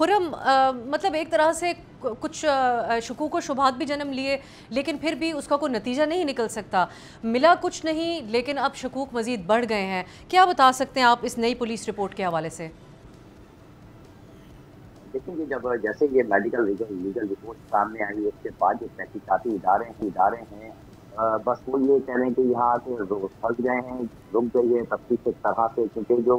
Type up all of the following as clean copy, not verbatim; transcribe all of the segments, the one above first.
खुरम मतलब एक तरह से कुछ शकूक व शुबहात भी जन्म लिए, लेकिन फिर भी उसका कोई नतीजा नहीं निकल सकता, मिला कुछ नहीं, लेकिन अब शकूक मज़ीद बढ़ गए हैं। क्या बता सकते हैं आप इस नई पुलिस रिपोर्ट के हवाले से? देखेंगे जब जैसे ये मेडिकल लीगल रिपोर्ट सामने आई उसके बाद जो तहकीकाती इदारे हैं बस वो ये कह रहे हैं कि यहाँ आके फंस गए हैं, रुक गई है तफ्तीश एक तरह से, क्योंकि जो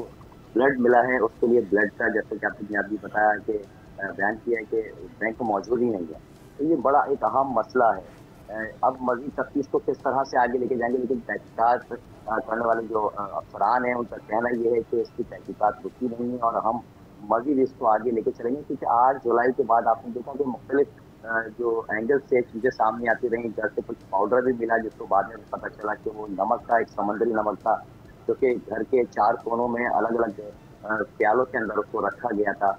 ब्लड मिला है उसके लिए ब्लड का जैसे कि आपने अभी बताया कि बयान किया है कि बैंक में मौजूद ही नहीं है। तो ये बड़ा एक अहम मसला है। अब मजीद तफ्तीश को किस तरह से आगे लेके जाएंगे, लेकिन तहकीकात करने वाले जो अफसरान हैं उनका कहना ये है कि इसकी तहकीकात रुकी नहीं है और हम मज़ीद इसको आगे लेके चलेंगे, क्योंकि 8 जुलाई के बाद आपने देखा कि मुख्तलिफ जो एंगल से चीज़ें सामने आती रहीं। घर से कुछ पाउडर भी मिला जिसको बाद में पता चला कि वो नमक था, एक समुद्री नमक था, जो कि घर के 4 कोनों में अलग-अलग प्यालों के अंदर उसको रखा गया था।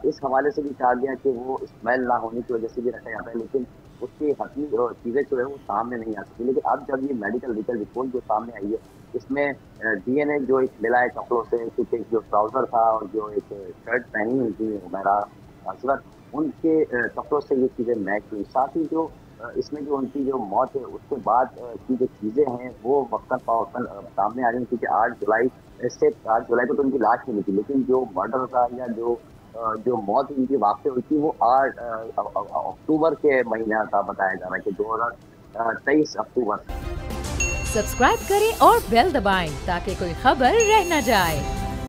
इस हवाले से भी कहा गया कि वो स्मेल ना होने की वजह से भी रखा जाता है, लेकिन उसकी चीज़ें जो है वो सामने नहीं आ सकी। लेकिन अब जब ये मेडिकल लीगल रिपोर्ट जो सामने आई है, इसमें डीएनए जो एक मिला है कपड़ों से, क्योंकि जो ट्राउज़र था और जो एक शर्ट पहनी हुई थी हुमैरा अज़हर, उनके कपड़ों से ये चीज़ें मैच हुई। साथ ही जो इसमें जो उनकी जो मौत है उसके बाद की जो चीज़ें हैं वो वक़्तन-फ़वक़्तन सामने आ रही हैं, क्योंकि 8 जुलाई को तो उनकी लाश मिली थी, लेकिन जो मर्डर था या जो मौत उनकी वाक़ई हुई थी वो 8 अक्टूबर के महीना था, बताया जा रहा है कि 2023 अक्टूबर। सब्सक्राइब करें और बेल दबाएं ताकि कोई खबर रह न जाए।